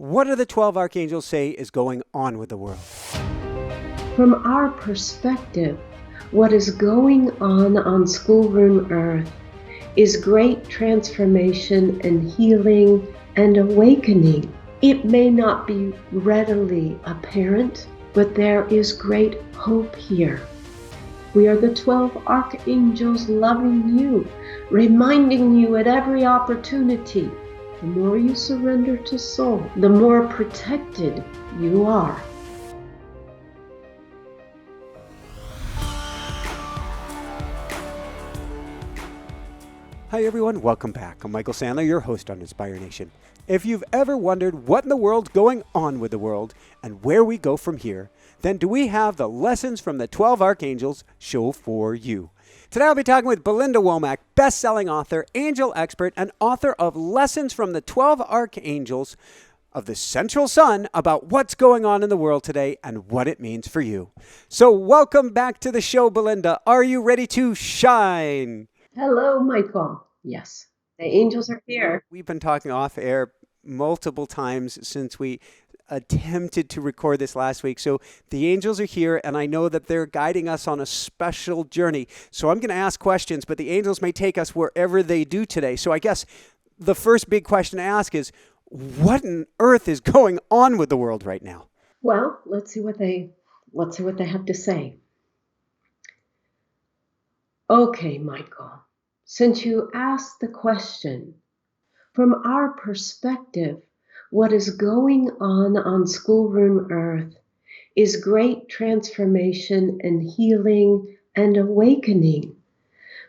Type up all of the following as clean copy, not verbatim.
What do the 12 archangels say is going on with the world? From our perspective, what is going on schoolroom earth is great transformation and healing and awakening. It may not be readily apparent, but there is great hope here. We are the 12 archangels loving you, reminding you at every opportunity. The more you surrender to soul, the more protected you are. Hi everyone, welcome back. I'm Michael Sandler, your host on Inspire Nation. If you've ever wondered what in the world's going on with the world and where we go from here, then do we have the Lessons from the 12 Archangels show for you. Today I'll be talking with Belinda Womack, best-selling author, angel expert, and author of Lessons from the 12 Archangels of the Central Sun about what's going on in the world today and what it means for you. So welcome back to the show, Belinda. Are you ready to shine? Hello, Michael. Yes, the angels are here. We've been talking off air multiple times since we attempted to record this last week. So the angels are here, and I know that they're guiding us on a special journey. So I'm going to ask questions, but the angels may take us wherever they do today. So I guess the first big question to ask is, what on earth is going on with the world right now? Well, let's see what they have to say. Okay, Michael, since you asked the question, from our perspective, what is going on schoolroom earth is great transformation and healing and awakening.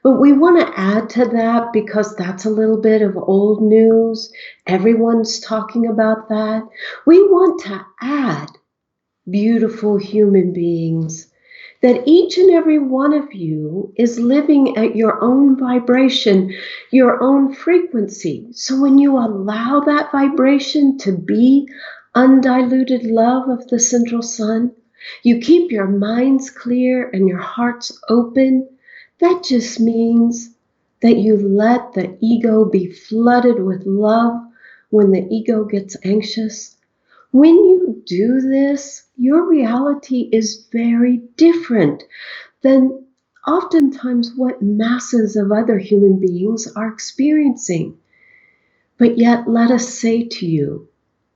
But we want to add to that because that's a little bit of old news. Everyone's talking about that. We want to add beautiful human beings, that each and every one of you is living at your own vibration, your own frequency. So when you allow that vibration to be undiluted love of the Central Sun, you keep your minds clear and your hearts open. That just means that you let the ego be flooded with love when the ego gets anxious. When you do this, your reality is very different than oftentimes what masses of other human beings are experiencing. But yet, let us say to you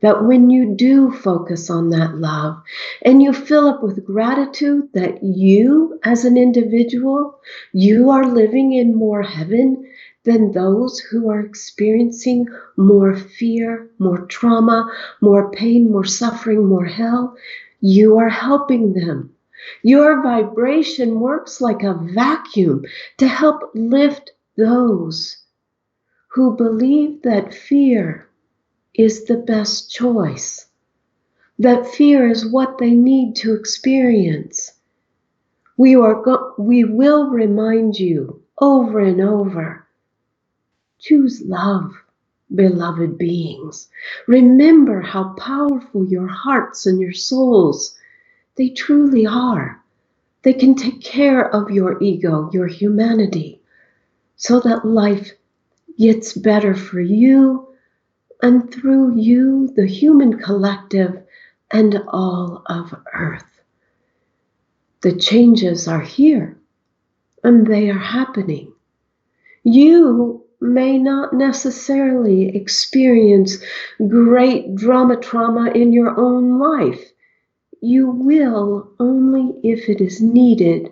that when you do focus on that love and you fill up with gratitude that you as an individual, you are living in more heaven than those who are experiencing more fear, more trauma, more pain, more suffering, more hell, you are helping them. Your vibration works like a vacuum to help lift those who believe that fear is the best choice, that fear is what they need to experience. We will remind you over and over, choose love, beloved beings. Remember how powerful your hearts and your souls, they truly are. They can take care of your ego, your humanity, so that life gets better for you and through you, the human collective, and all of Earth. The changes are here, and they are happening. You may not necessarily experience great trauma in your own life. You will only if it is needed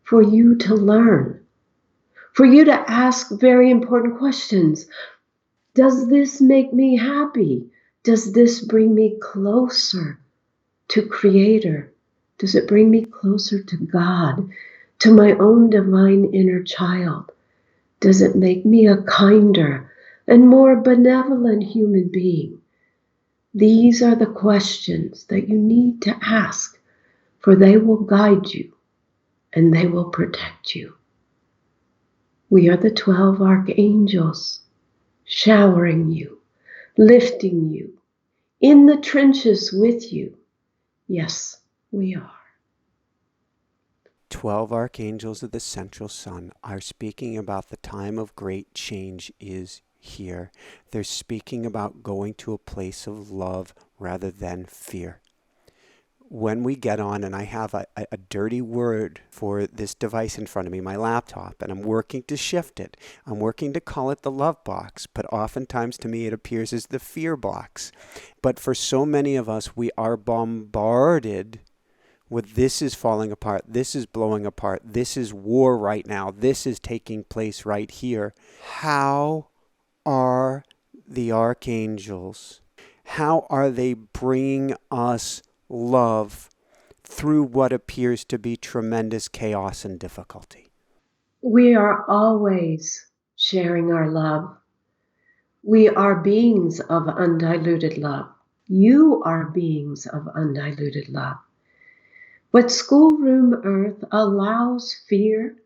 for you to learn, for you to ask very important questions. Does this make me happy? Does this bring me closer to Creator? Does it bring me closer to God, to my own divine inner child? Does it make me a kinder and more benevolent human being? These are the questions that you need to ask, for they will guide you and they will protect you. We are the 12 archangels, showering you, lifting you, in the trenches with you. Yes, we are. 12 archangels of the Central Sun are speaking about the time of great change is here. They're speaking about going to a place of love rather than fear. When we get on, and I have a dirty word for this device in front of me, my laptop, and I'm working to shift it. I'm working to call it the love box, but oftentimes to me it appears as the fear box. But for so many of us, we are bombarded with this is falling apart, this is blowing apart, this is war right now, this is taking place right here. How are the archangels? How are they bringing us love through what appears to be tremendous chaos and difficulty? We are always sharing our love. We are beings of undiluted love. You are beings of undiluted love. But schoolroom earth allows fear,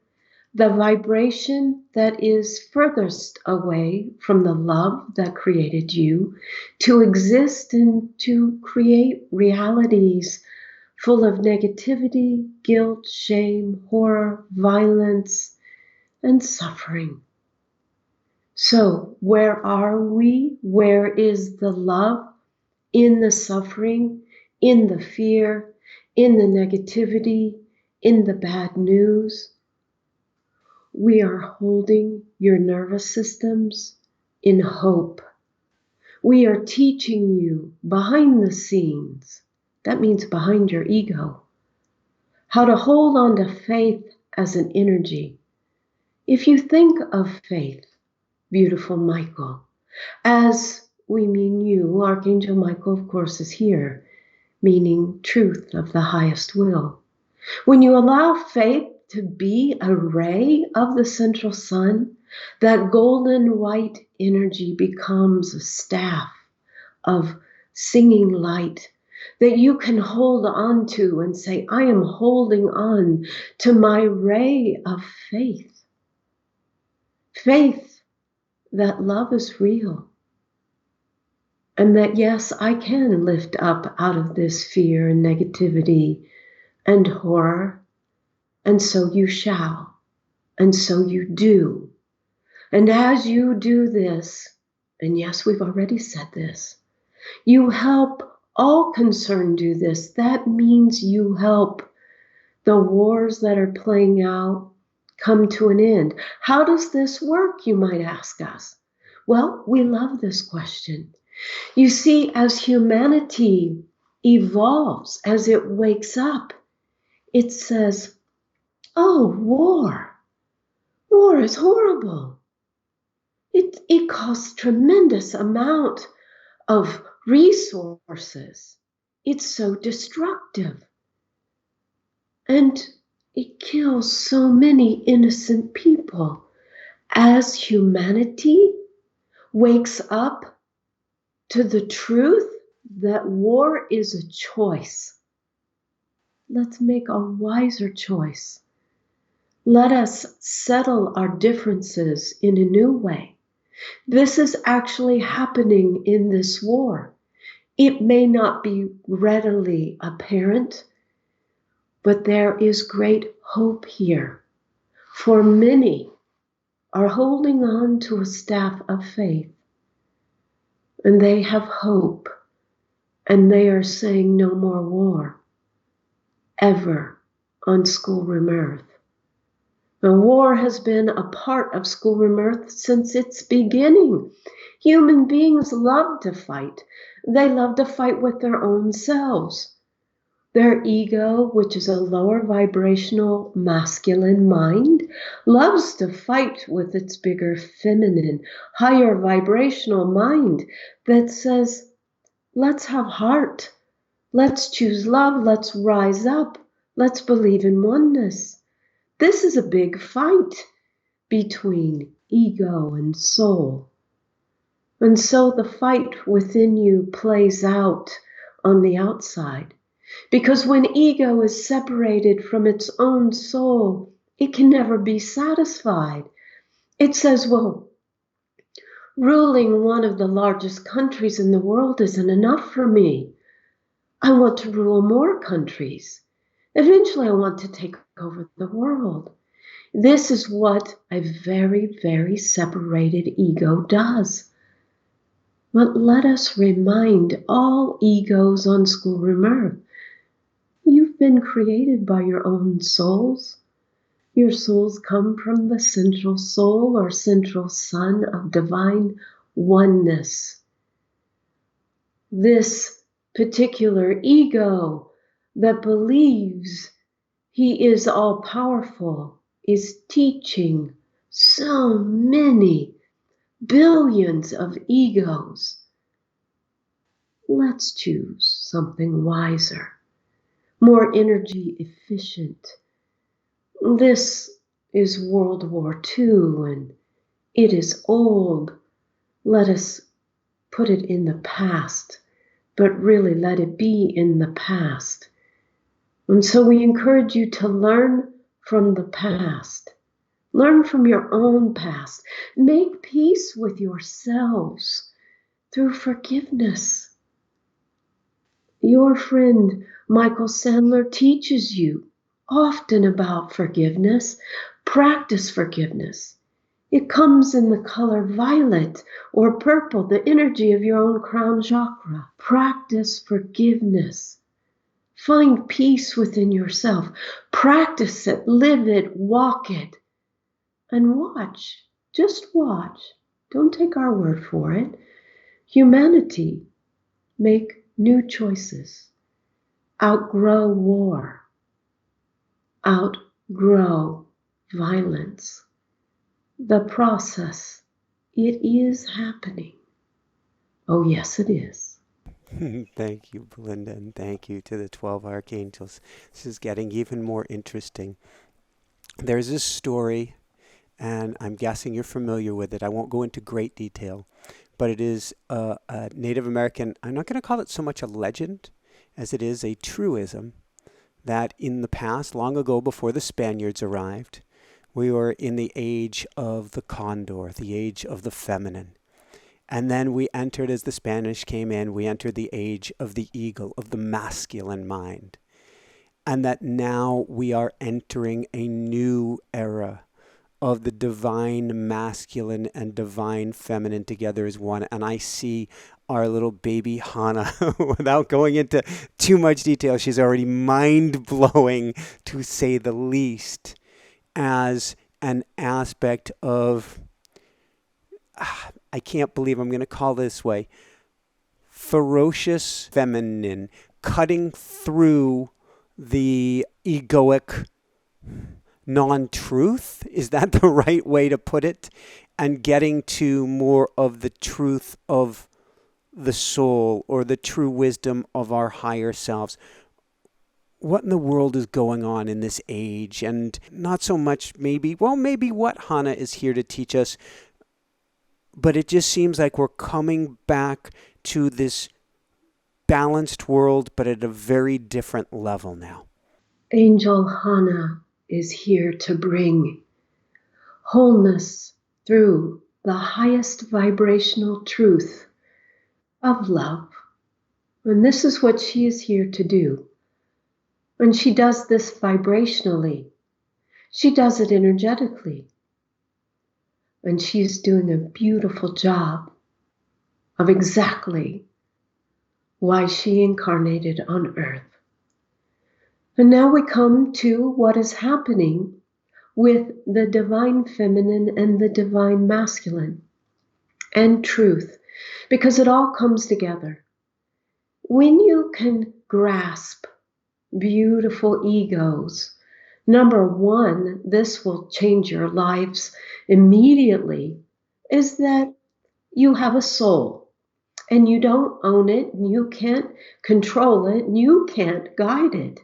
the vibration that is furthest away from the love that created you, to exist and to create realities full of negativity, guilt, shame, horror, violence, and suffering. So, where are we? Where is the love? In the suffering, in the fear, in the negativity, in the bad news. We are holding your nervous systems in hope. We are teaching you behind the scenes, that means behind your ego, how to hold on to faith as an energy. If you think of faith, beautiful Michael, as we mean you, Archangel Michael, of course, is here, meaning truth of the highest will. When you allow faith to be a ray of the central sun, that golden white energy becomes a staff of singing light that you can hold on to and say, I am holding on to my ray of faith. Faith that love is real. And that, yes, I can lift up out of this fear and negativity and horror. And so you shall. And so you do. And as you do this, and yes, we've already said this, you help all concerned do this. That means you help the wars that are playing out come to an end. How does this work, you might ask us? Well, we love this question. You see, as humanity evolves, as it wakes up, it says, oh, war. War is horrible. It costs tremendous amount of resources. It's so destructive. And it kills so many innocent people. As humanity wakes up to the truth that war is a choice, let's make a wiser choice. Let us settle our differences in a new way. This is actually happening in this war. It may not be readily apparent, but there is great hope here. For many are holding on to a staff of faith, and they have hope, and they are saying no more war, ever on schoolroom earth. The war has been a part of schoolroom earth since its beginning. Human beings love to fight. They love to fight with their own selves. Their ego, which is a lower vibrational masculine mind, loves to fight with its bigger feminine, higher vibrational mind that says, let's have heart. Let's choose love. Let's rise up. Let's believe in oneness. This is a big fight between ego and soul. And so the fight within you plays out on the outside. Because when ego is separated from its own soul, it can never be satisfied. It says, well, ruling one of the largest countries in the world isn't enough for me. I want to rule more countries. Eventually, I want to take over the world. This is what a very, very separated ego does. But let us remind all egos on schoolroom earth, you've been created by your own souls. Your souls come from the central soul or central sun of divine oneness. This particular ego that believes he is all powerful is teaching so many billions of egos. Let's choose something wiser, more energy efficient. This is World War II and it is old. Let us put it in the past, but really let it be in the past. And so we encourage you to learn from the past. Learn from your own past. Make peace with yourselves through forgiveness. Your friend Michael Sandler teaches you often about forgiveness. Practice forgiveness. It comes in the color violet or purple, the energy of your own crown chakra. Practice forgiveness. Find peace within yourself. Practice it, live it, walk it. And watch, just watch. Don't take our word for it. Humanity make new choices. Outgrow war. Outgrow violence. The process, it is happening. Oh, yes, it is. Thank you, Belinda, and thank you to the 12 Archangels. This is getting even more interesting. There's this story, and I'm guessing you're familiar with it. I won't go into great detail, but it is a Native American, I'm not going to call it so much a legend as it is a truism, that in the past, long ago before the Spaniards arrived, we were in the age of the condor, the age of the feminine. And then we entered, as the Spanish came in, we entered the age of the eagle, of the masculine mind. And that now we are entering a new era of the divine masculine and divine feminine together as one. And I see our little baby Hannah, without going into too much detail, she's already mind-blowing, to say the least, as an aspect of, I can't believe I'm going to call it this way, ferocious feminine, cutting through the egoic non-truth. Is that the right way to put it? And getting to more of the truth of the soul, or the true wisdom of our higher selves. What in the world is going on in this age? And not so much maybe what Hannah is here to teach us, but it just seems like we're coming back to this balanced world, but at a very different level now. Angel Hannah is here to bring wholeness through the highest vibrational truth of love. And this is what she is here to do. And she does this vibrationally. She does it energetically. And she's doing a beautiful job of exactly why she incarnated on earth. And now we come to what is happening with the divine feminine and the divine masculine and truth, because it all comes together. When you can grasp beautiful egos, number one, this will change your lives immediately, is that you have a soul and you don't own it and you can't control it and you can't guide it,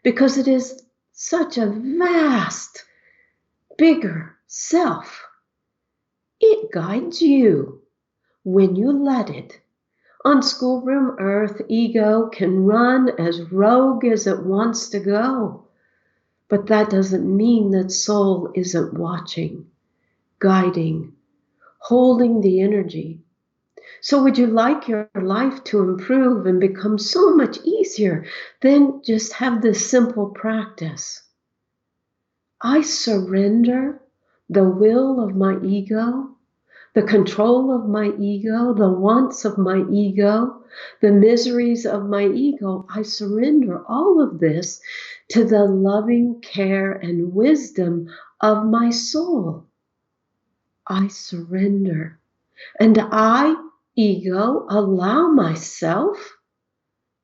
because it is such a vast, bigger self. It guides you when you let it. On schoolroom earth, ego can run as rogue as it wants to go. But that doesn't mean that soul isn't watching, guiding, holding the energy. So would you like your life to improve and become so much easier? Then just have this simple practice. I surrender the will of my ego, the control of my ego, the wants of my ego, the miseries of my ego. I surrender all of this to the loving care and wisdom of my soul. I surrender. And I, ego, allow myself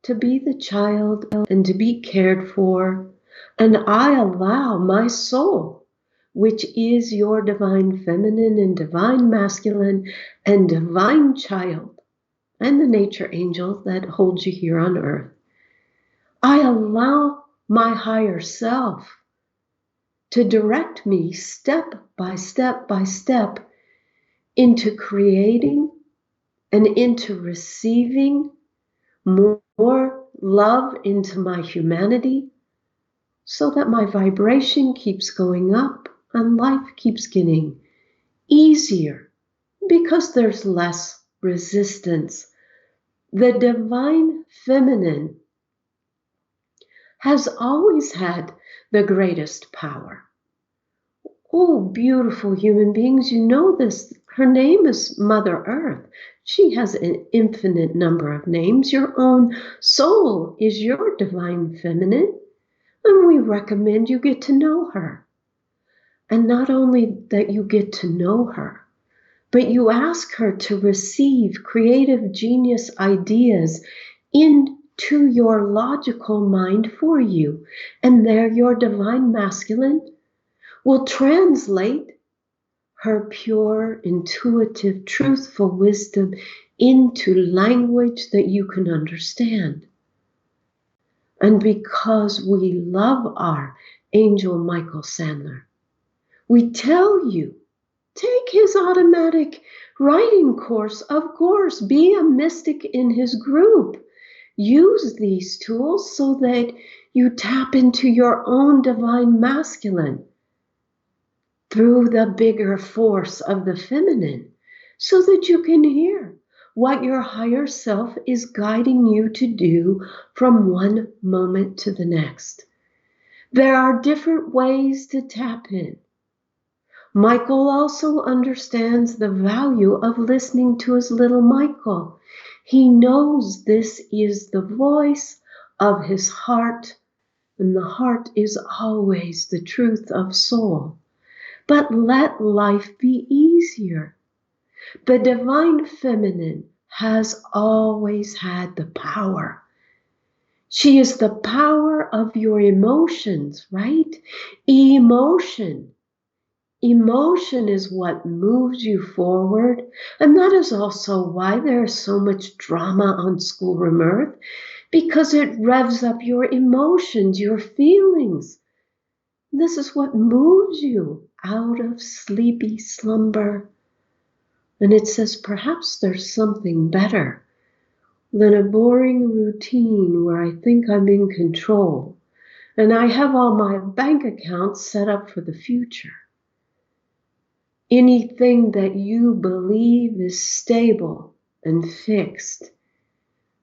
to be the child and to be cared for. And I allow my soul, which is your divine feminine and divine masculine and divine child, and the nature angel that holds you here on earth. I allow my higher self to direct me step by step by step into creating and into receiving more love into my humanity, so that my vibration keeps going up and life keeps getting easier because there's less resistance. The divine feminine has always had the greatest power. Oh, beautiful human beings, you know this. Her name is Mother Earth. She has an infinite number of names. Your own soul is your divine feminine, and we recommend you get to know her. And not only that you get to know her, but you ask her to receive creative genius ideas into your logical mind for you. And there your divine masculine will translate her pure, intuitive, truthful wisdom into language that you can understand. And because we love our Angel Michael Sandler, we tell you, take his automatic writing course, of course, be a mystic in his group. Use these tools so that you tap into your own divine masculine through the bigger force of the feminine, so that you can hear what your higher self is guiding you to do from one moment to the next. There are different ways to tap in. Michael also understands the value of listening to his little Michael. He knows this is the voice of his heart, and the heart is always the truth of soul. But let life be easier. The divine feminine has always had the power. She is the power of your emotions, right? Emotion is what moves you forward. And that is also why there is so much drama on Schoolroom Earth, because it revs up your emotions, your feelings. This is what moves you out of sleepy slumber. And it says perhaps there's something better than a boring routine where I think I'm in control and I have all my bank accounts set up for the future. Anything that you believe is stable and fixed.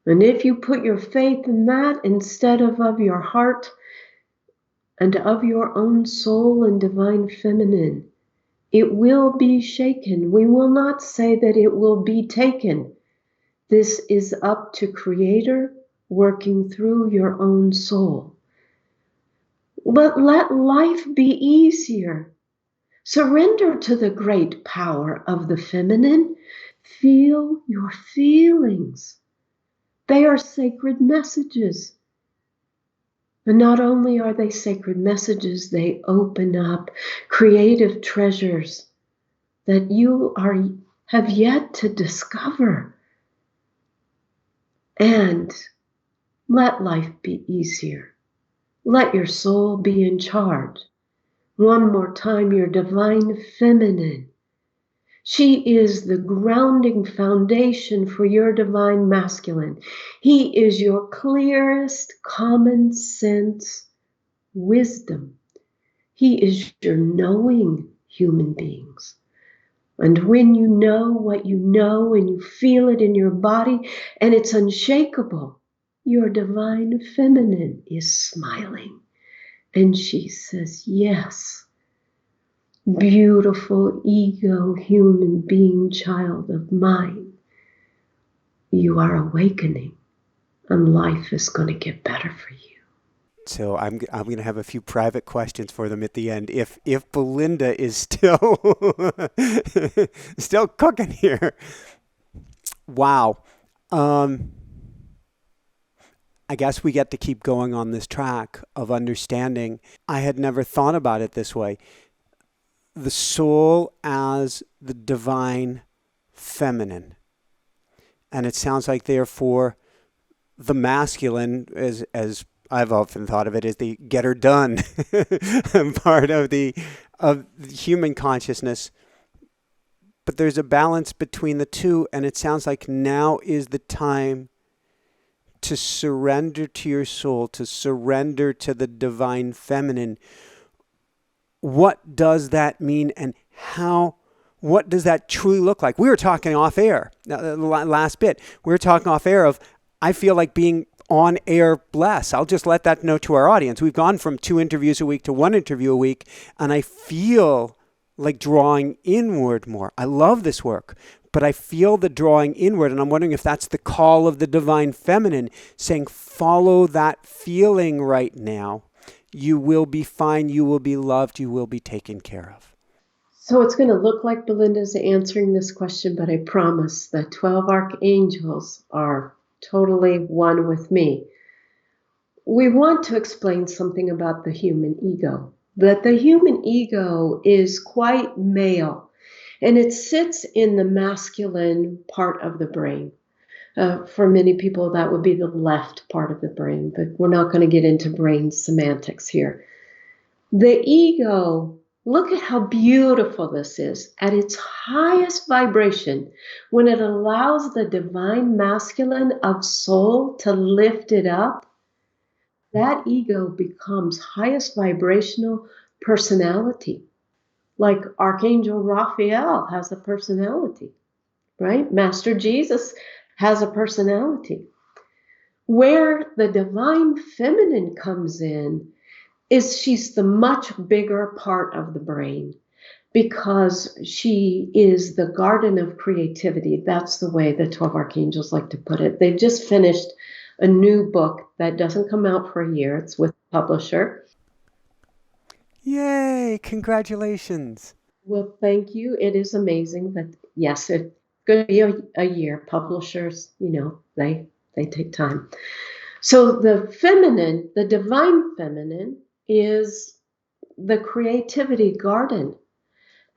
And if you put your faith in that instead of your heart and of your own soul and divine feminine, it will be shaken. We will not say that it will be taken. This is up to Creator working through your own soul. But let life be easier. Surrender to the great power of the feminine. Feel your feelings. They are sacred messages. And not only are they sacred messages, they open up creative treasures that you have yet to discover. And let life be easier. Let your soul be in charge. One more time, your divine feminine. She is the grounding foundation for your divine masculine. He is your clearest common sense wisdom. He is your knowing human beings. And when you know what you know and you feel it in your body and it's unshakable, your divine feminine is smiling. And she says, yes, beautiful ego, human being, child of mine, you are awakening and life is going to get better for you. So I'm going to have a few private questions for them at the end. If Belinda is still still cooking here. Wow. Um, I guess we get to keep going on this track of understanding. I had never thought about it this way. The soul as the divine feminine. And it sounds like therefore the masculine, as I've often thought of it, as the get her done part of the human consciousness. But there's a balance between the two, and it sounds like now is the time to surrender to your soul, to surrender to the divine feminine. What does that mean, and what does that truly look like? We were talking off air, the last bit. We were talking off air of, I feel like being on air blessed. I'll just let that know to our audience. We've gone from 2 interviews a week to 1 interview a week, and I feel like drawing inward more. I love this work, but I feel the drawing inward, and I'm wondering if that's the call of the divine feminine, saying, follow that feeling right now. You will be fine. You will be loved. You will be taken care of. So it's going to look like Belinda's answering this question, but I promise the 12 archangels are totally one with me. We want to explain something about the human ego, that the human ego is quite male, and it sits in the masculine part of the brain. For many people, that would be the left part of the brain, but we're not going to get into brain semantics here. The ego, look at how beautiful this is. At its highest vibration, when it allows the divine masculine of soul to lift it up, that ego becomes highest vibrational personality. Like Archangel Raphael has a personality, right? Master Jesus has a personality. Where the divine feminine comes in is she's the much bigger part of the brain because she is the garden of creativity. That's the way the 12 archangels like to put it. They've just finished a new book that doesn't come out for a year. It's with a publisher. Yay! Congratulations. Well, thank you. It is amazing that, yes, it's going to be a year. Publishers, they take time. So the feminine, the divine feminine, is the creativity garden.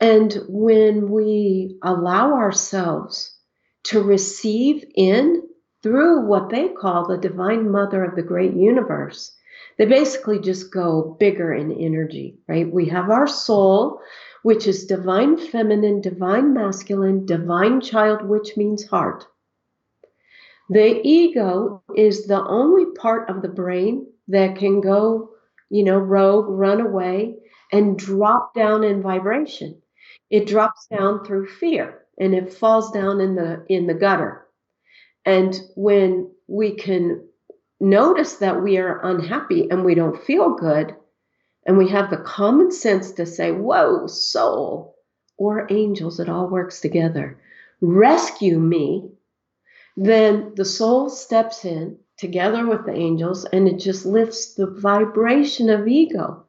And when we allow ourselves to receive in through what they call the divine mother of the great universe, they basically just go bigger in energy, right? We have our soul, which is divine feminine, divine masculine, divine child, which means heart. The ego is the only part of the brain that can go, rogue, run away, and drop down in vibration. It drops down through fear, and it falls down in the gutter. And when we can notice that we are unhappy and we don't feel good, and we have the common sense to say, whoa, soul or angels, it all works together, rescue me, then the soul steps in together with the angels, and it just lifts the vibration of ego.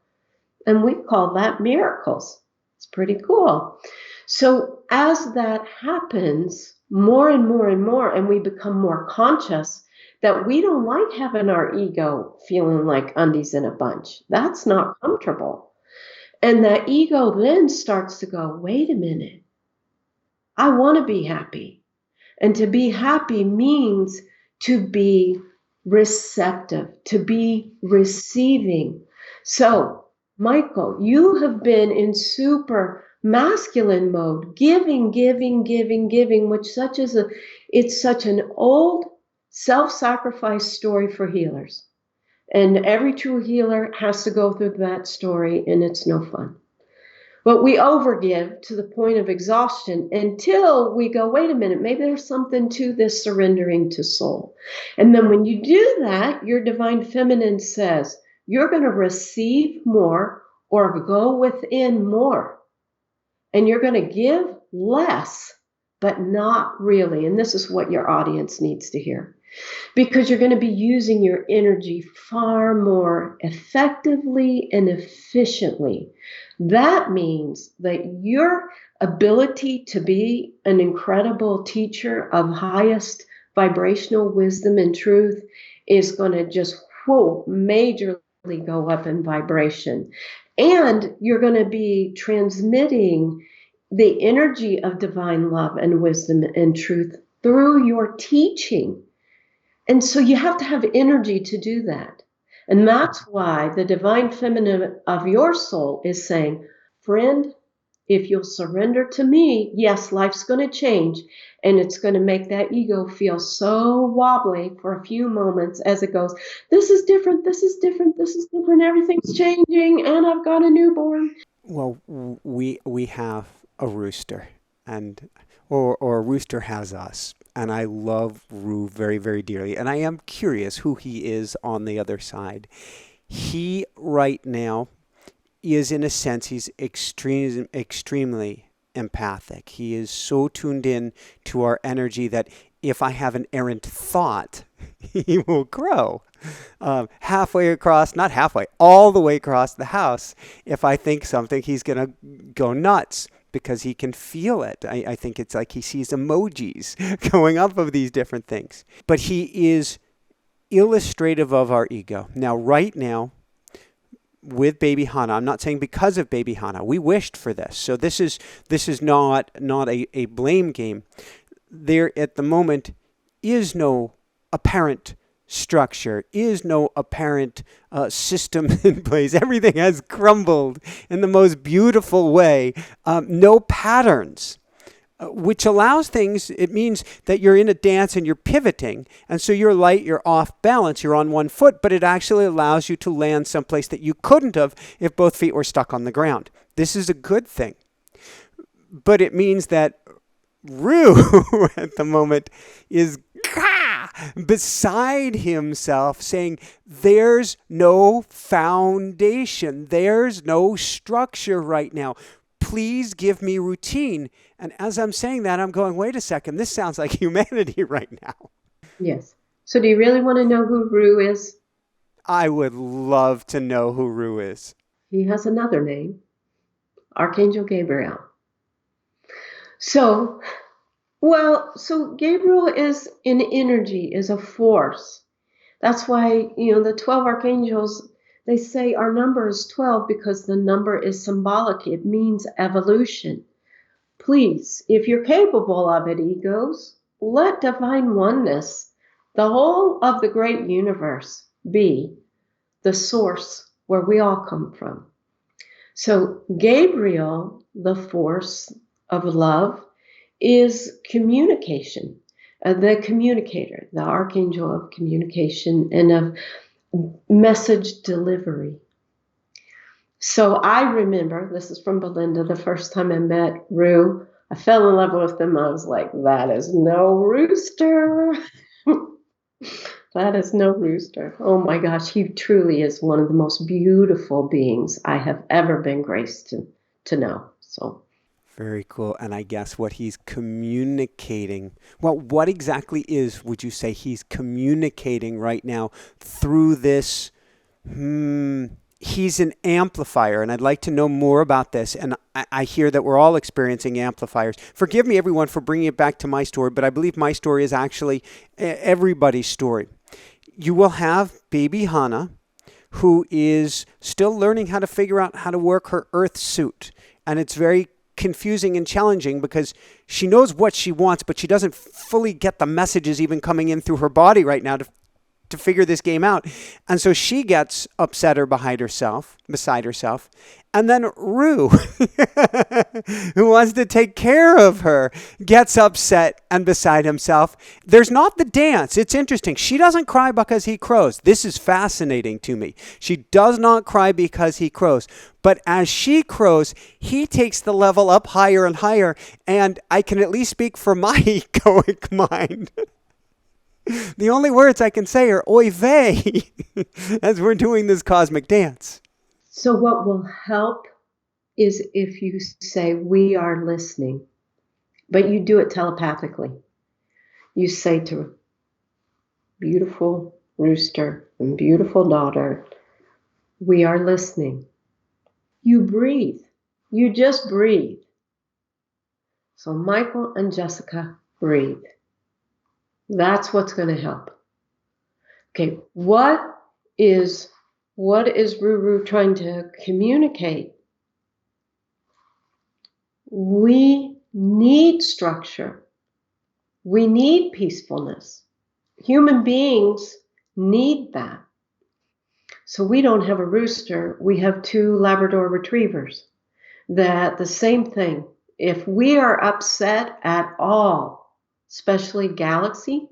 And we call that miracles. It's pretty cool. So as that happens more and more and more, and we become more conscious that we don't like having our ego feeling like undies in a bunch. That's not comfortable. And that ego then starts to go, wait a minute, I want to be happy. And to be happy means to be receptive, to be receiving. So, Michael, you have been in super masculine mode, giving, which it's such an old self-sacrifice story for healers. And every true healer has to go through that story, and it's no fun. But we overgive to the point of exhaustion until we go, wait a minute, maybe there's something to this surrendering to soul. And then when you do that, your divine feminine says, you're going to receive more or go within more. And you're going to give less, but not really. And this is what your audience needs to hear. Because you're going to be using your energy far more effectively and efficiently. That means that your ability to be an incredible teacher of highest vibrational wisdom and truth is going to just, majorly go up in vibration. And you're going to be transmitting the energy of divine love and wisdom and truth through your teaching. And so you have to have energy to do that. And that's why the divine feminine of your soul is saying, friend, if you'll surrender to me, yes, life's going to change. And it's going to make that ego feel so wobbly for a few moments as it goes, this is different, this is different, this is different, everything's changing, and I've got a newborn. Well, we have a rooster, and or a rooster has us. And I love Rue very, very dearly. And I am curious who he is on the other side. He right now is, in a sense, he's extremely empathic. He is so tuned in to our energy that if I have an errant thought, he will grow halfway across, not halfway, all the way across the house. If I think something, he's going to go nuts because he can feel it. I think it's like he sees emojis going up of these different things. But he is illustrative of our ego. Now, right now, with baby Hana, I'm not saying because of baby Hana, we wished for this. So this is not a blame game. There at the moment is no apparent structure, is no apparent system in place. Everything has crumbled in the most beautiful way. No patterns, which allows things, it means that you're in a dance and you're pivoting. And so you're light, you're off balance, you're on one foot, but it actually allows you to land someplace that you couldn't have if both feet were stuck on the ground. This is a good thing. But it means that Rue at the moment is beside himself saying, there's no foundation. There's no structure right now. Please give me routine. And as I'm saying that, I'm going, wait a second, this sounds like humanity right now. Yes. So do you really want to know who Rue is? I would love to know who Rue is. He has another name, Archangel Gabriel. So Gabriel is an energy, is a force. That's why, the 12 archangels, they say our number is 12 because the number is symbolic. It means evolution. Please, if you're capable of it, egos, let divine oneness, the whole of the great universe, be the source where we all come from. So Gabriel, the force of love, is communication, the communicator, the archangel of communication and of message delivery. So I remember, this is from Belinda, the first time I met Rue, I fell in love with him. I was like, that is no rooster. That is no rooster. Oh my gosh, he truly is one of the most beautiful beings I have ever been graced to know. So very cool. And I guess what he's communicating, well, what exactly would you say he's communicating right now through this? He's an amplifier, and I'd like to know more about this. And I hear that we're all experiencing amplifiers. Forgive me, everyone, for bringing it back to my story, but I believe my story is actually everybody's story. You will have baby Hana, who is still learning how to figure out how to work her earth suit. And it's very confusing and challenging because she knows what she wants, but she doesn't fully get the messages even coming in through her body right now to figure this game out. And so she gets upset or beside herself. And then Rue, who wants to take care of her, gets upset and beside himself. There's not the dance. It's interesting. She doesn't cry because he crows. This is fascinating to me. She does not cry because he crows. But as she crows, he takes the level up higher and higher. And I can at least speak for my egoic mind. The only words I can say are oy vey as we're doing this cosmic dance. So what will help is if you say, we are listening, but you do it telepathically. You say to beautiful rooster and beautiful daughter, we are listening. You breathe. You just breathe. So Michael and Jessica, breathe. That's what's going to help. Okay, what is Ruru trying to communicate? We need structure. We need peacefulness. Human beings need that. So we don't have a rooster. We have 2 Labrador retrievers. That the same thing. If we are upset at all, especially Galaxy,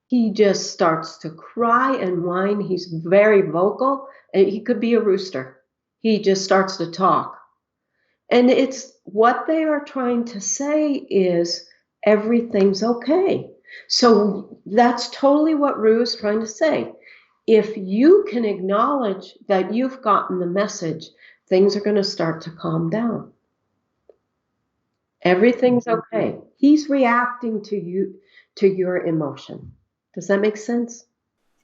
he just starts to cry and whine. He's very vocal. He could be a rooster. He just starts to talk. And it's what they are trying to say is everything's okay. So that's totally what Rue is trying to say. If you can acknowledge that you've gotten the message, things are going to start to calm down. Everything's okay. He's reacting to you, to your emotion. Does that make sense?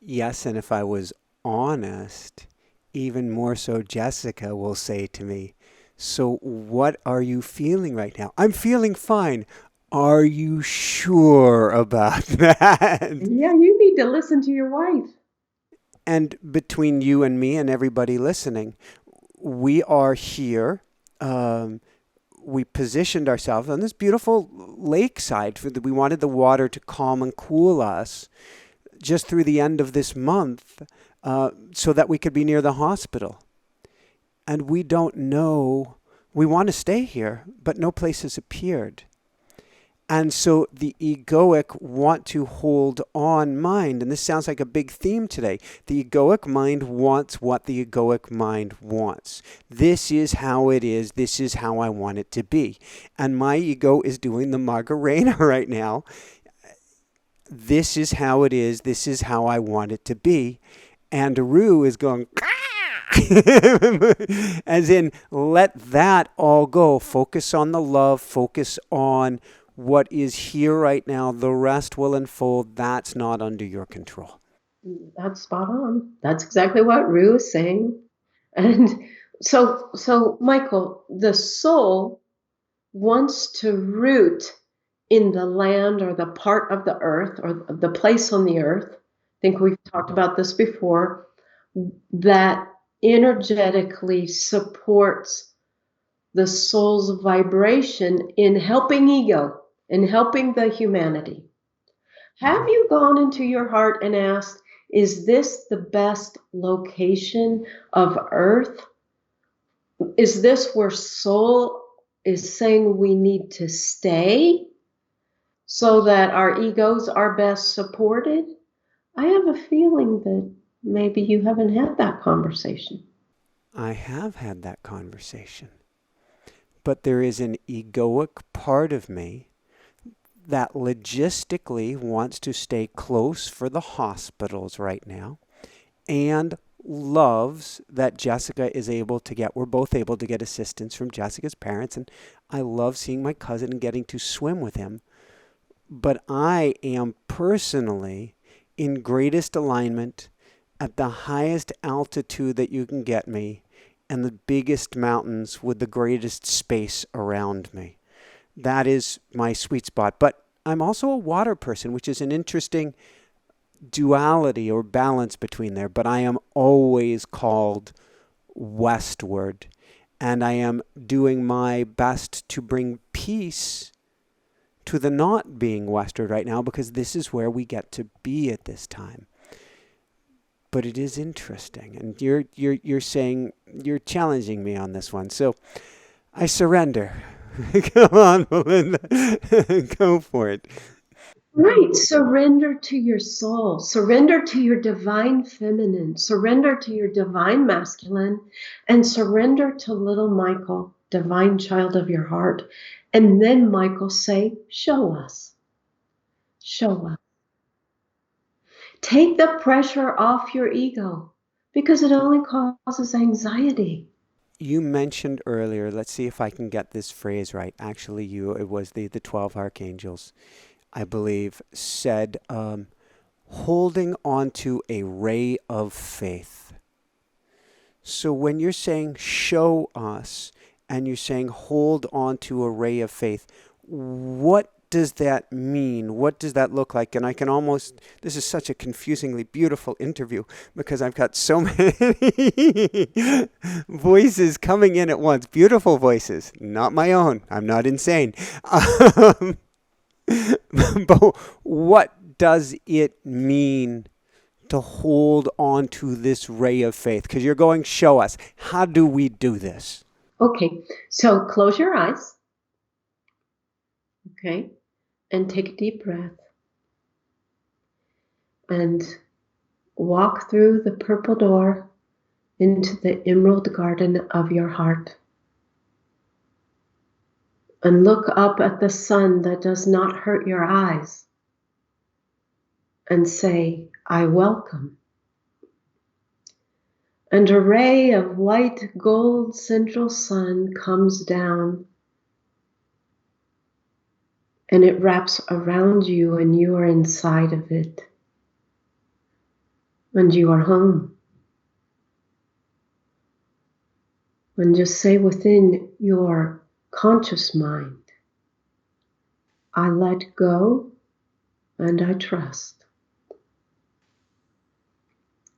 Yes, and if I was honest, even more so, Jessica will say to me, so what are you feeling right now? I'm feeling fine. Are you sure about that? Yeah, you need to listen to your wife. And between you and me and everybody listening, we are here. We positioned ourselves on this beautiful lakeside. We wanted the water to calm and cool us just through the end of this month so that we could be near the hospital. And we don't know. We want to stay here, but no place has appeared. And so the egoic want to hold on mind, and this sounds like a big theme today. The egoic mind wants what the egoic mind wants. This is how it is. This is how I want it to be. And my ego is doing the Macarena right now. This is how it is. This is how I want it to be. And Rue is going, as in, let that all go. Focus on the love. Focus on what is here right now. The rest will unfold. That's not under your control. That's spot on. That's exactly what Rue is saying. And so Michael, the soul wants to root in the land or the part of the earth or the place on the earth. I think we've talked about this before, that energetically supports the soul's vibration in helping ego, in helping the humanity. Have you gone into your heart and asked, is this the best location of earth? Is this where soul is saying we need to stay so that our egos are best supported? I have a feeling that maybe you haven't had that conversation. I have had that conversation. But there is an egoic part of me that logistically wants to stay close for the hospitals right now and loves that Jessica is able to get, we're both able to get assistance from Jessica's parents, and I love seeing my cousin and getting to swim with him. But I am personally in greatest alignment at the highest altitude that you can get me and the biggest mountains with the greatest space around me. That is my sweet spot. But I'm also a water person, which is an interesting duality or balance between there. But I am always called westward. And I am doing my best to bring peace to the not being westward right now, because this is where we get to be at this time. But it is interesting. And you're saying, you're challenging me on this one. So I surrender. Come on, Belinda. Go for it. Right. Surrender to your soul. Surrender to your divine feminine. Surrender to your divine masculine. And surrender to little Michael, divine child of your heart. And then Michael say, show us. Show us. Take the pressure off your ego because it only causes anxiety. You mentioned earlier, let's see if I can get this phrase right. Actually, it was the 12 archangels, I believe, said, holding on to a ray of faith. So when you're saying show us and you're saying hold on to a ray of faith, what does that mean? What does that look like? And I can almost, this is such a confusingly beautiful interview because I've got so many voices coming in at once. Beautiful voices, not my own. I'm not insane. But what does it mean to hold on to this ray of faith? Because you're going, show us. How do we do this? Okay, so close your eyes. Okay, and take a deep breath. And walk through the purple door into the emerald garden of your heart. And look up at the sun that does not hurt your eyes. And say, I welcome. And a ray of white gold central sun comes down. And it wraps around you and you are inside of it. And you are home. And just say within your conscious mind, I let go and I trust.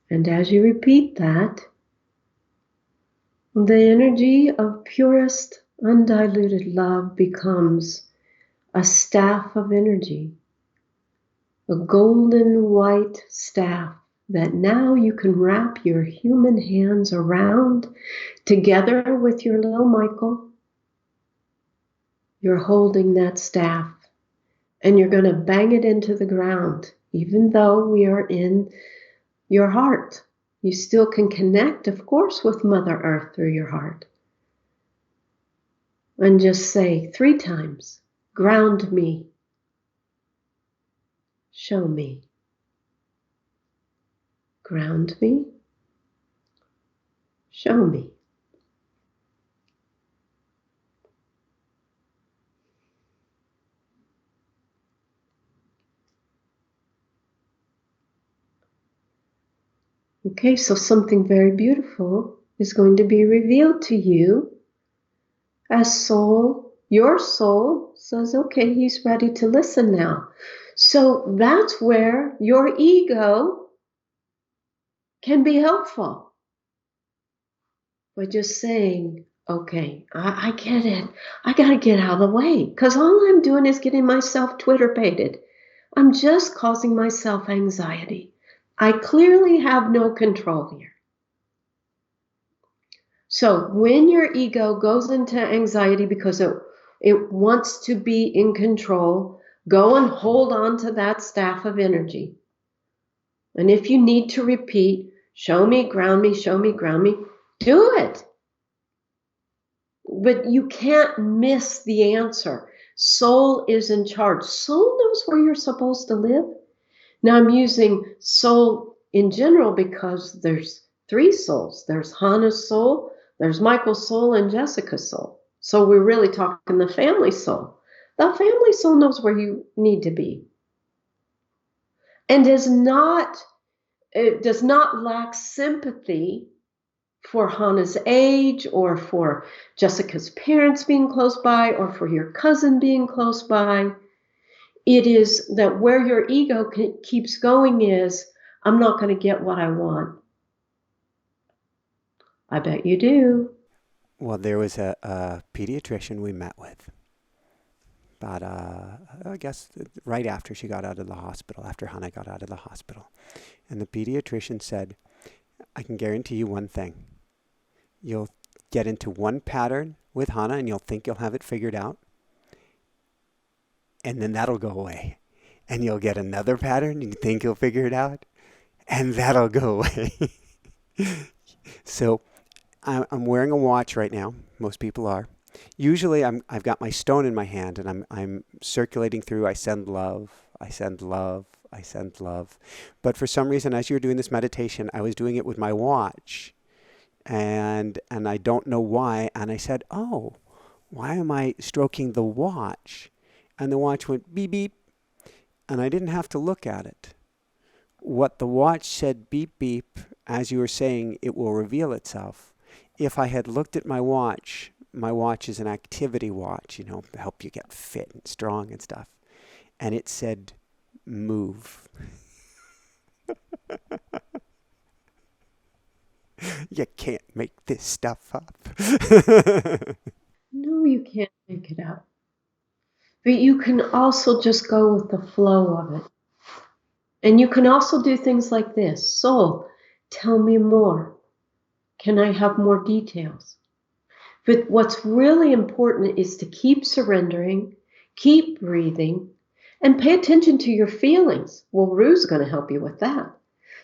And as you repeat that, the energy of purest, undiluted love becomes a staff of energy, a golden white staff that now you can wrap your human hands around together with your little Michael. You're holding that staff and you're going to bang it into the ground. Even though we are in your heart, you still can connect, of course, with Mother Earth through your heart. And just say 3 times, ground me, show me. Ground me, show me. Okay, so something very beautiful is going to be revealed to you as your soul says, okay, he's ready to listen now. So that's where your ego can be helpful. By just saying, okay, I get it. I got to get out of the way because all I'm doing is getting myself Twitter-pated. I'm just causing myself anxiety. I clearly have no control here. So when your ego goes into anxiety because it wants to be in control, go and hold on to that staff of energy. And if you need to repeat, show me, ground me, show me, ground me, do it. But you can't miss the answer. Soul is in charge. Soul knows where you're supposed to live. Now I'm using soul in general because there's 3 souls. There's Hannah's soul, there's Michael's soul, and Jessica's soul. So we're really talking the family soul. The family soul knows where you need to be. And it does not lack sympathy for Hannah's age or for Jessica's parents being close by or for your cousin being close by. It is that where your ego keeps going is, I'm not going to get what I want. I bet you do. Well, there was a pediatrician we met with about, I guess, right after she got out of the hospital, after Hannah got out of the hospital. And the pediatrician said, I can guarantee you one thing. You'll get into one pattern with Hannah and you'll think you'll have it figured out. And then that'll go away. And you'll get another pattern and you think you'll figure it out. And that'll go away. So I'm wearing a watch right now. Most people are. Usually I've got my stone in my hand and I'm circulating through. I send love. I send love, I send love. But for some reason, as you were doing this meditation, I was doing it with my watch. And I don't know why. And I said, oh, why am I stroking the watch? And the watch went beep, beep. And I didn't have to look at it. What the watch said, beep, beep, as you were saying, it will reveal itself. If I had looked at my watch is an activity watch, to help you get fit and strong and stuff. And it said, move. You can't make this stuff up. No, you can't make it up. But you can also just go with the flow of it. And you can also do things like this. Soul, tell me more. Can I have more details? But what's really important is to keep surrendering, keep breathing, and pay attention to your feelings. Well, Rue's going to help you with that.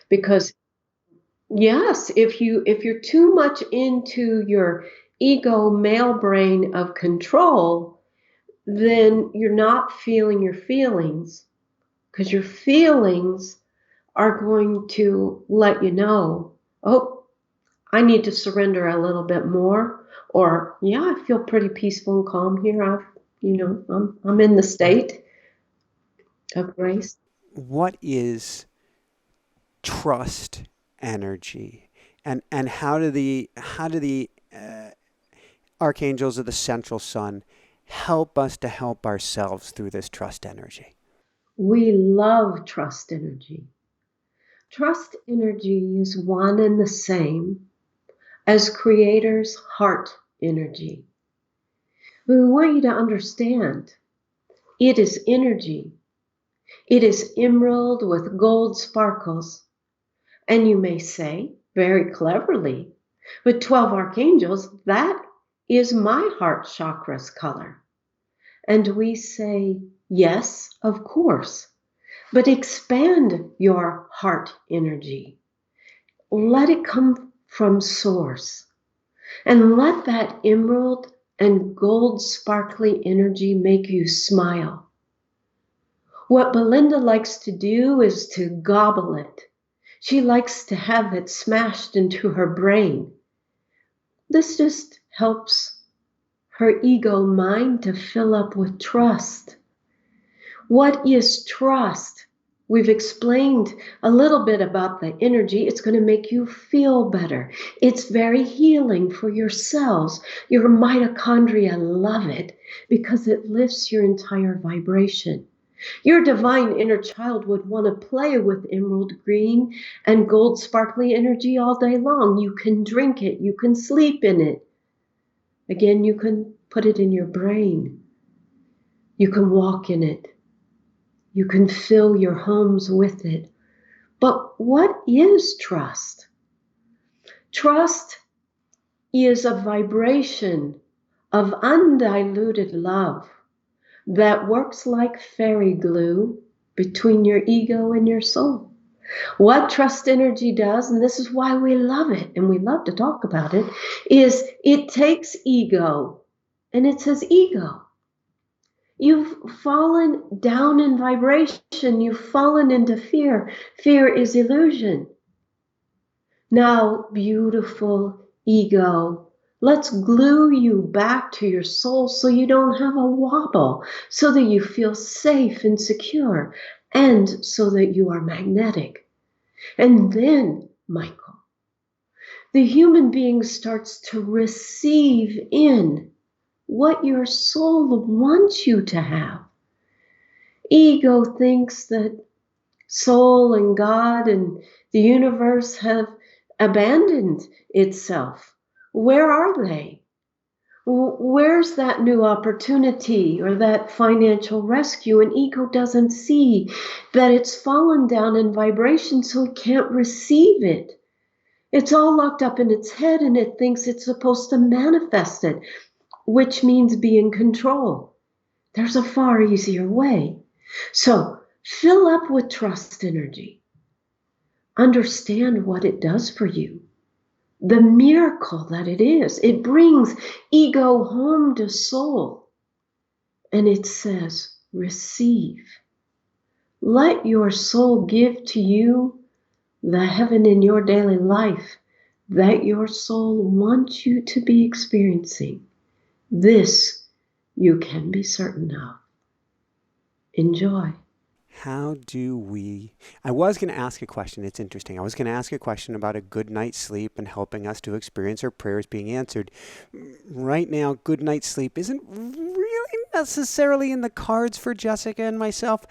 Because yes, if you're too much into your ego male brain of control, then you're not feeling your feelings, because your feelings are going to let you know, oh, I need to surrender a little bit more, or yeah, I feel pretty peaceful and calm here. I'm in the state of grace. What is trust energy, and how do the archangels of the central sun help us to help ourselves through this trust energy? We love trust energy. Trust energy is one and the same as Creator's heart energy. We want you to understand it is energy. It is emerald with gold sparkles. And you may say, very cleverly, with 12 archangels, that is my heart chakra's color. And we say, yes, of course, but expand your heart energy. Let it come from source. And let that emerald and gold sparkly energy make you smile. What Belinda likes to do is to gobble it. She likes to have it smashed into her brain. This just helps her ego mind to fill up with trust. What is trust? We've explained a little bit about the energy. It's going to make you feel better. It's very healing for your cells. Your mitochondria love it because it lifts your entire vibration. Your divine inner child would want to play with emerald green and gold sparkly energy all day long. You can drink it. You can sleep in it. Again, you can put it in your brain. You can walk in it. You can fill your homes with it. But what is trust? Trust is a vibration of undiluted love that works like fairy glue between your ego and your soul. What trust energy does, and this is why we love it, and we love to talk about it, is it takes ego, and it says, ego, you've fallen down in vibration. You've fallen into fear. Fear is illusion. Now, beautiful ego, let's glue you back to your soul so you don't have a wobble, so that you feel safe and secure, and so that you are magnetic. And then, Michael, the human being starts to receive in what your soul wants you to have. Ego thinks that soul and God and the universe have abandoned itself. Where are they? Where's that new opportunity or that financial rescue? And ego doesn't see that it's fallen down in vibration, so it can't receive it. It's all locked up in its head, and it thinks it's supposed to manifest it, which means be in control. There's a far easier way. So fill up with trust energy. Understand what it does for you. The miracle that it is. It brings ego home to soul. And it says, receive. Let your soul give to you the heaven in your daily life that your soul wants you to be experiencing. This you can be certain of. Enjoy. How do we? I was going to ask a question. It's interesting. I was going to ask a question about a good night's sleep and helping us to experience our prayers being answered. Right now, good night's sleep isn't really necessarily in the cards for Jessica and myself.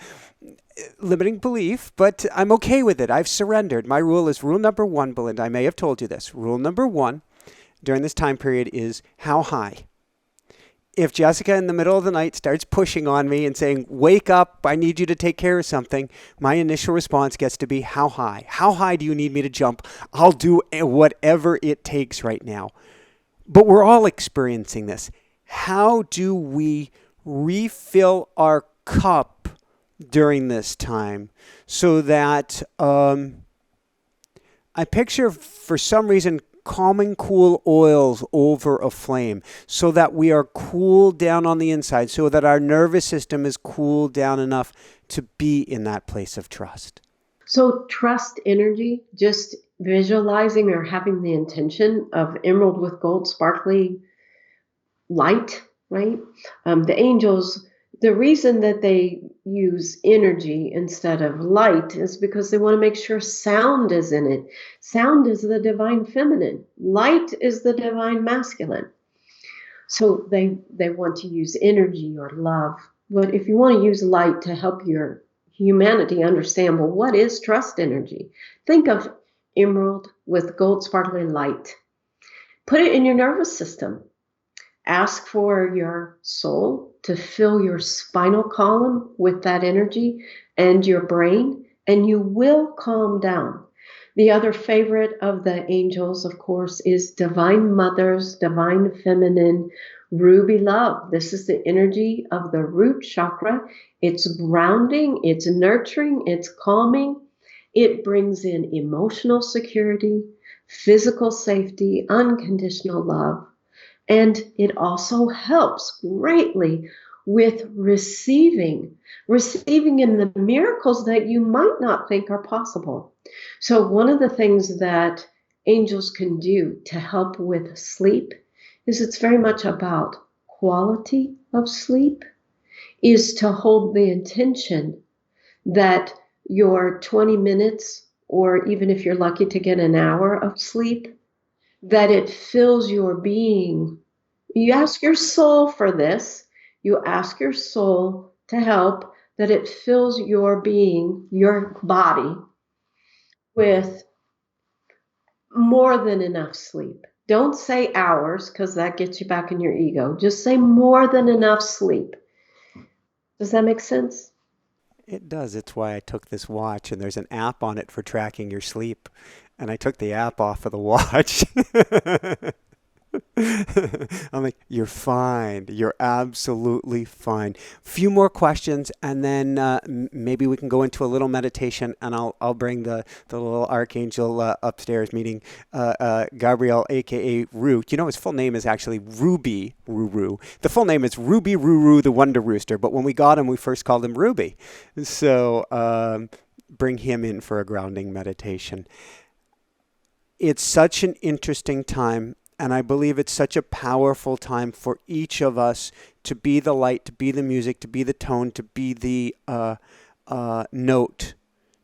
Limiting belief, but I'm okay with it. I've surrendered. My rule is rule number one, Belinda. I may have told you this. Rule number one during this time period is how high? If Jessica in the middle of the night starts pushing on me and saying, wake up, I need you to take care of something, my initial response gets to be, how high? How high do you need me to jump? I'll do whatever it takes right now. But we're all experiencing this. How do we refill our cup during this time so that I picture, for some reason, calming cool oils over a flame so that we are cooled down on the inside, so that our nervous system is cooled down enough to be in that place of trust. So trust energy, just visualizing or having the intention of emerald with gold sparkly light, right? The angels, the reason that they use energy instead of light is because they want to make sure sound is in it. Sound is the divine feminine. Light is the divine masculine. So they want to use energy or love. But if you want to use light to help your humanity understand, well, what is trust energy? Think of emerald with gold sparkling light. Put it in your nervous system. Ask for your soul to fill your spinal column with that energy and your brain, and you will calm down. The other favorite of the angels, of course, is Divine Mother's Divine Feminine Ruby Love. This is the energy of the root chakra. It's grounding, it's nurturing, it's calming. It brings in emotional security, physical safety, unconditional love. And it also helps greatly with receiving in the miracles that you might not think are possible. So one of the things that angels can do to help with sleep is it's very much about quality of sleep, is to hold the intention that your 20 minutes, or even if you're lucky to get an hour of sleep, that it fills your being. You ask your soul for this. You ask your soul to help, that it fills your being, your body, with more than enough sleep. Don't say hours, because that gets you back in your ego. Just say more than enough sleep. Does that make sense? It does. It's why I took this watch, and there's an app on it for tracking your sleep. And I took the app off of the watch. I'm like, you're fine. You're absolutely fine. Few more questions, and then maybe we can go into a little meditation, and I'll bring the little archangel upstairs meeting Gabriel, aka Root. You know, his full name is actually Ruby Ruru. The full name is Ruby Ruru, the Wonder Rooster. But when we got him, we first called him Ruby. So bring him in for a grounding meditation. It's such an interesting time. And I believe it's such a powerful time for each of us to be the light, to be the music, to be the tone, to be the note,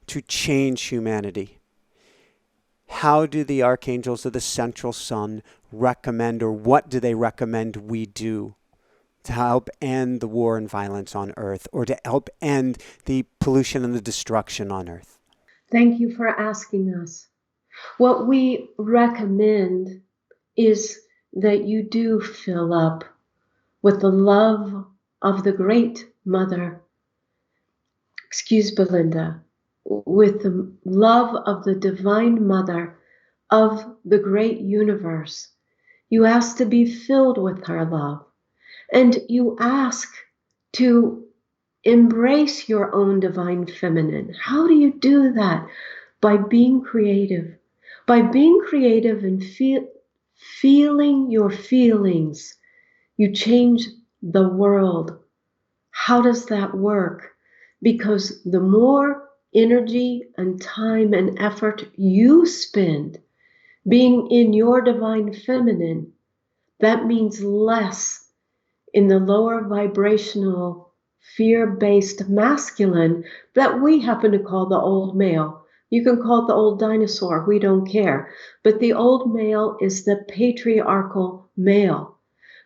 to change humanity. How do the archangels of the central sun recommend, or what do they recommend we do to help end the war and violence on Earth, or to help end the pollution and the destruction on Earth? Thank you for asking us. What we recommend is that you do fill up with the love of the great mother, Belinda, with the love of the divine mother of the great universe. You ask to be filled with her love, and you ask to embrace your own divine feminine. How do you do that? By being creative. By being creative and feeling your feelings, you change the world. How does that work? Because the more energy and time and effort you spend being in your divine feminine, that means less in the lower vibrational, fear-based masculine that we happen to call the old male. You can call it the old dinosaur, we don't care. But the old male is the patriarchal male.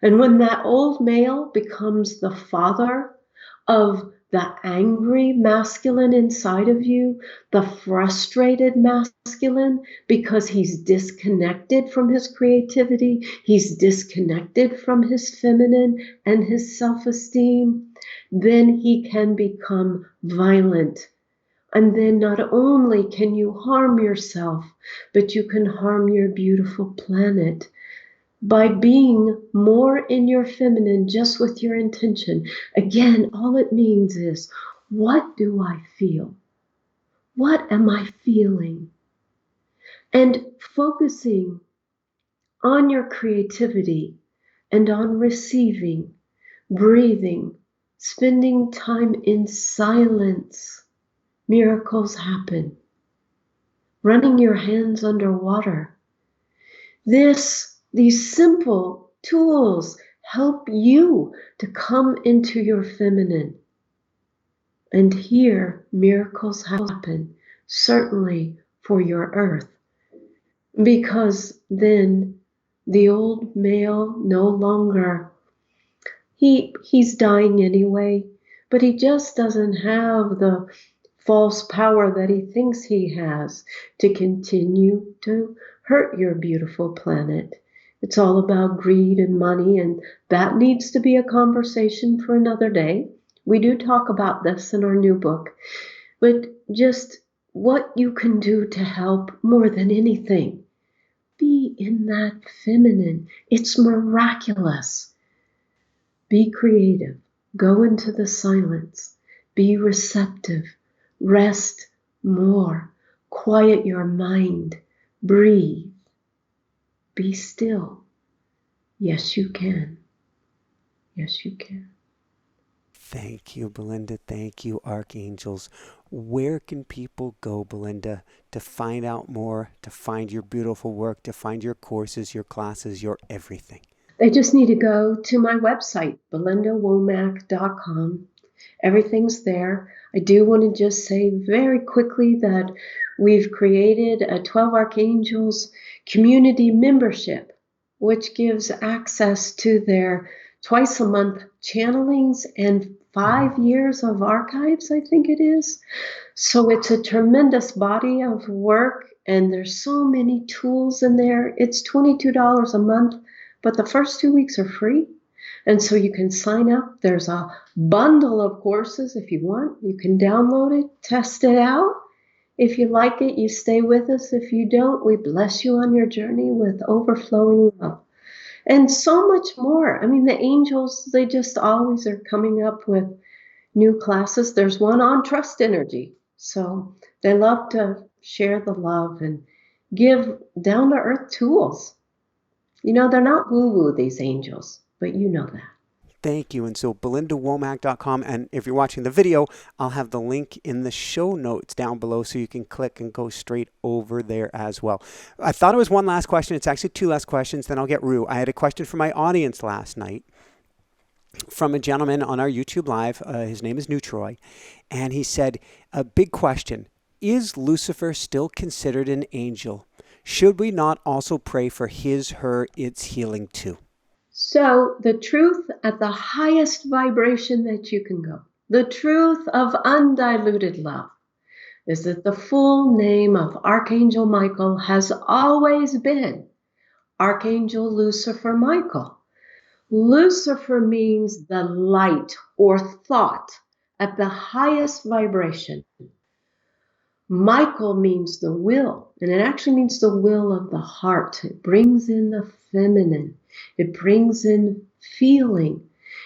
And when that old male becomes the father of the angry masculine inside of you, the frustrated masculine, because he's disconnected from his creativity, he's disconnected from his feminine and his self-esteem, then he can become violent. And then not only can you harm yourself, but you can harm your beautiful planet by being more in your feminine just with your intention. Again, all it means is, what do I feel? What am I feeling? And focusing on your creativity and on receiving, breathing, spending time in silence. Miracles happen. Running your hands underwater. These simple tools help you to come into your feminine. And here, miracles happen, certainly for your earth. Because then the old male no longer, he's dying anyway, but he just doesn't have the false power that he thinks he has to continue to hurt your beautiful planet. It's all about greed and money, and that needs to be a conversation for another day. We do talk about this in our new book, but just what you can do to help more than anything. Be in that feminine. It's miraculous. Be creative. Go into the silence. Be receptive. Rest more. Quiet your mind. Breathe. Be still. Yes, you can. Yes, you can. Thank you, Belinda. Thank you, Archangels. Where can people go, Belinda, to find out more, to find your beautiful work, to find your courses, your classes, your everything? They just need to go to my website, belindawomack.com. Everything's there. I do want to just say very quickly that we've created a 12 Archangels community membership, which gives access to their twice a month channelings and 5 years of archives, I think it is. So it's a tremendous body of work, and there's so many tools in there. It's $22 a month, but the first 2 weeks are free. And so you can sign up. There's a bundle of courses if you want. You can download it, test it out. If you like it, you stay with us. If you don't, we bless you on your journey with overflowing love. And so much more. I mean, the angels, they just always are coming up with new classes. There's one on trust energy. So they love to share the love and give down-to-earth tools. You know, they're not woo-woo, these angels, but you know that. Thank you. And so belindawomack.com, and if you're watching the video, I'll have the link in the show notes down below so you can click and go straight over there as well. I thought it was one last question. It's actually two last questions, then I'll get Rue. I had a question from my audience last night from a gentleman on our YouTube Live. His name is Neutroy, and he said, a big question, is Lucifer still considered an angel? Should we not also pray for his, her, its healing too? So the truth at the highest vibration that you can go, the truth of undiluted love, is that the full name of Archangel Michael has always been Archangel Lucifer Michael. Lucifer means the light or thought at the highest vibration. Michael means the will, and it actually means the will of the heart. It brings in the feminine. It brings in feeling.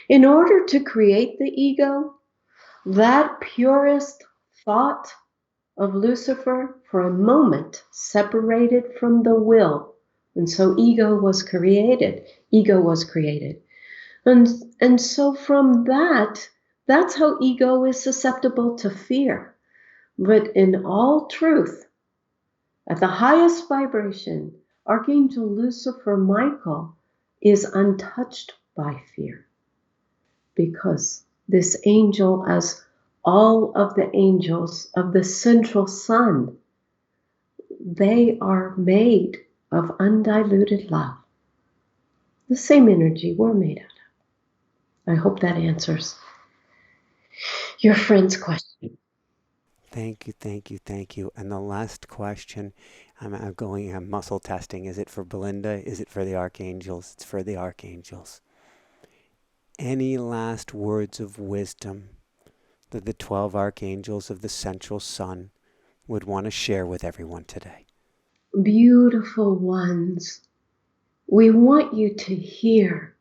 In order to create the ego, that purest thought of Lucifer for a moment separated from the will. And so ego was created. Ego was created. And so from that, That's how ego is susceptible to fear. But in all truth, at the highest vibration, Archangel Lucifer Michael is untouched by fear, because this angel, as all of the angels of the central sun, they are made of undiluted love. The same energy we're made out of. I hope that answers your friend's question. Thank you, thank you, thank you. And the last question, I'm muscle testing. Is it for Belinda? Is it for the Archangels? It's for the Archangels. Any last words of wisdom that the 12 Archangels of the Central Sun would want to share with everyone today? Beautiful ones, we want you to hear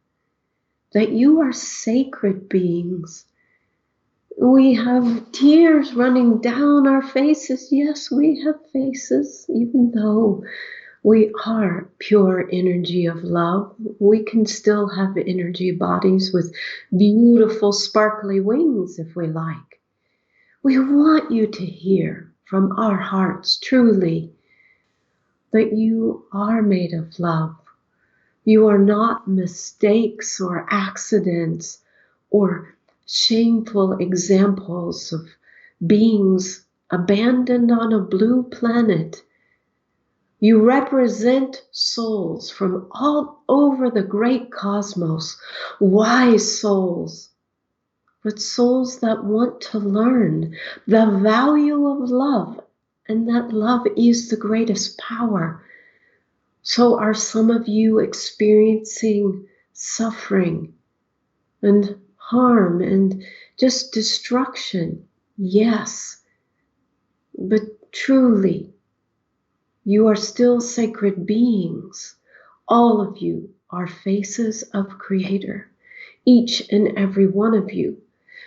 that you are sacred beings. We have tears running down our faces. Yes, we have faces, even though we are pure energy of love. We can still have energy bodies with beautiful, sparkly wings if we like. We want you to hear from our hearts truly that you are made of love. You are not mistakes or accidents or shameful examples of beings abandoned on a blue planet. You represent souls from all over the great cosmos, wise souls, but souls that want to learn the value of love, and that love is the greatest power. So are some of you experiencing suffering and harm and just destruction? Yes, but truly, you are still sacred beings. All of you are faces of Creator, each and every one of you.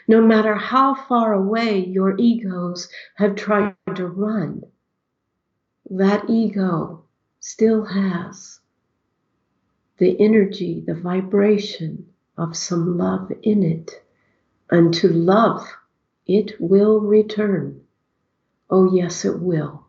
No matter how far away your egos have tried to run, that ego still has the energy, the vibration of some love in it. And to love, it will return. Oh, yes, it will.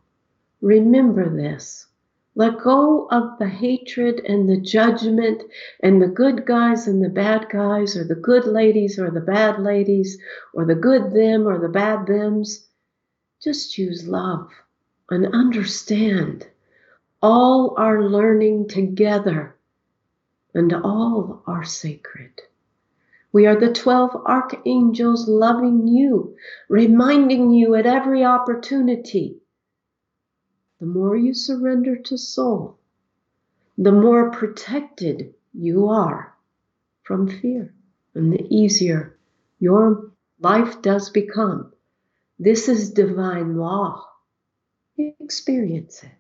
Remember this. Let go of the hatred and the judgment and the good guys and the bad guys, or the good ladies or the bad ladies, or the good them or the bad thems. Just choose love and understand. All are learning together, and all are sacred. We are the 12 archangels loving you, reminding you at every opportunity. The more you surrender to soul, the more protected you are from fear, and the easier your life does become. This is divine law. Experience it.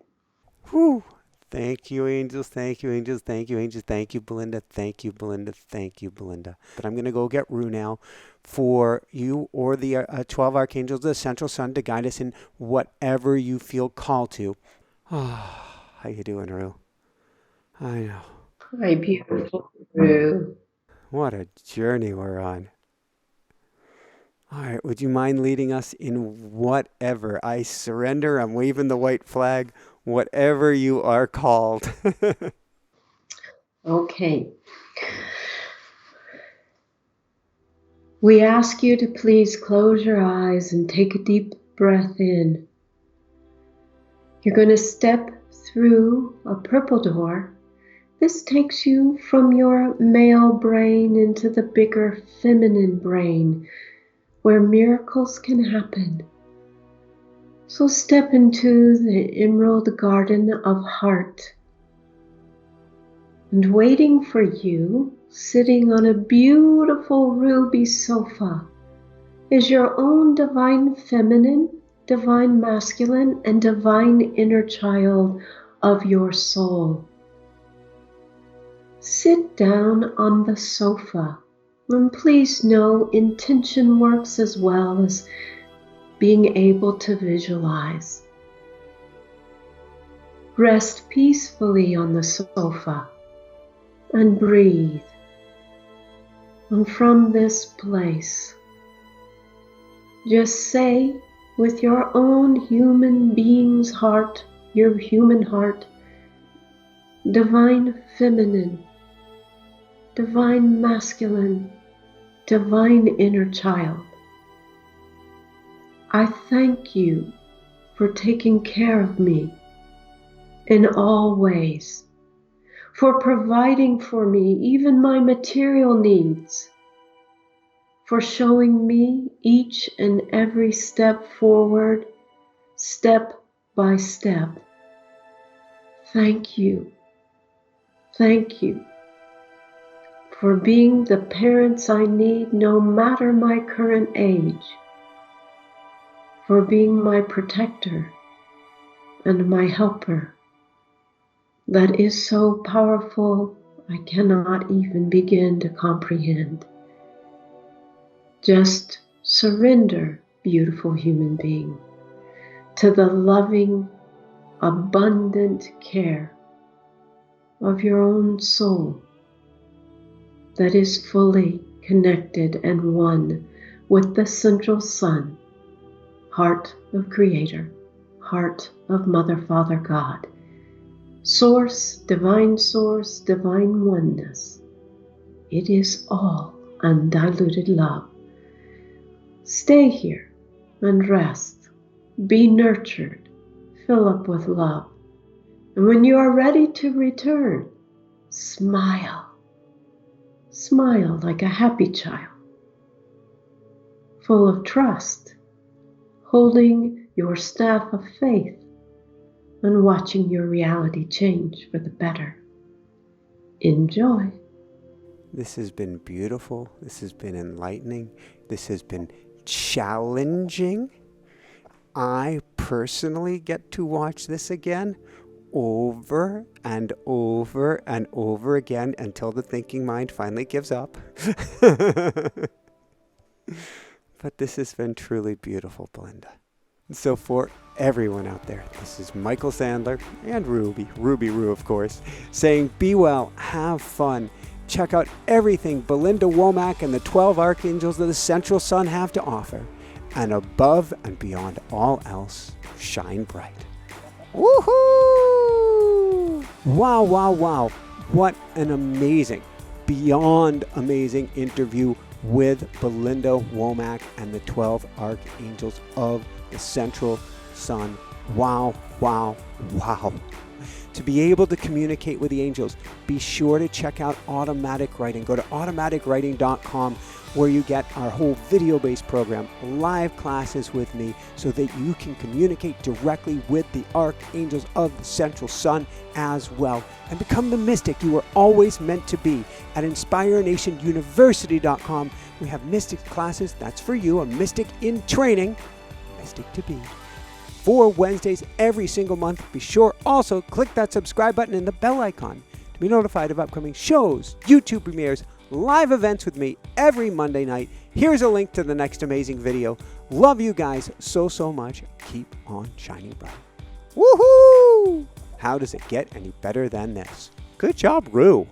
Whew. Thank you, angels. Thank you, angels. Thank you, angels. Thank you, Belinda. Thank you, Belinda. Thank you, Belinda. But I'm going to go get Rue now for you or the 12 Archangels of the Central Sun to guide us in whatever you feel called to. Oh, how you doing, Rue? I know. My beautiful Rue. What a journey we're on. All right, would you mind leading us in whatever? I surrender. I'm waving the white flag. Whatever you are called. Okay. We ask you to please close your eyes and take a deep breath in. You're going to step through a purple door. This takes you from your male brain into the bigger feminine brain, where miracles can happen. So step into the emerald garden of heart. And waiting for you, sitting on a beautiful ruby sofa, is your own divine feminine, divine masculine, and divine inner child of your soul. Sit down on the sofa, and please know intention works as well as being able to visualize. Rest peacefully on the sofa and breathe. And from this place, Just say with your own human being's heart, your human heart, divine feminine, divine masculine, divine inner child, I thank you for taking care of me in all ways, for providing for me even my material needs, for showing me each and every step forward, step by step. Thank you. Thank you for being the parents I need no matter my current age, for being my protector and my helper. That is so powerful I cannot even begin to comprehend. Just surrender, beautiful human being, to the loving, abundant care of your own soul that is fully connected and one with the central sun, heart of Creator, heart of Mother, Father, God, Source, divine oneness. It is all undiluted love. Stay here and rest. Be nurtured. Fill up with love. And when you are ready to return, smile. Smile like a happy child, full of trust, holding your staff of faith and watching your reality change for the better. Enjoy. This has been beautiful. This has been enlightening. This has been challenging. I personally get to watch this again over and over and over again until the thinking mind finally gives up. But this has been truly beautiful, Belinda. So for everyone out there, this is Michael Sandler and Ruby Roo, of course, saying be well, have fun. Check out everything Belinda Womack and the 12 Archangels of the Central Sun have to offer. And above and beyond all else, shine bright. Woohoo! Wow, wow, wow. What an amazing, beyond amazing interview with Belinda Womack and the 12 Archangels of the Central Sun. Wow, wow, wow. To be able to communicate with the angels, be sure to check out Automatic Writing. Go to automaticwriting.com where you get our whole video-based program, live classes with me, so that you can communicate directly with the Archangels of the Central Sun as well, and become the mystic you were always meant to be. At InspireNationUniversity.com, we have mystic classes. That's for you, a mystic in training, mystic to be. 4 Wednesdays every single month. Be sure also click that subscribe button and the bell icon to be notified of upcoming shows, YouTube premieres, live events with me every Monday night. Here's a link to the next amazing video. Love you guys so, so much. Keep on shining bright. Woohoo! How does it get any better than this? Good job, Roo.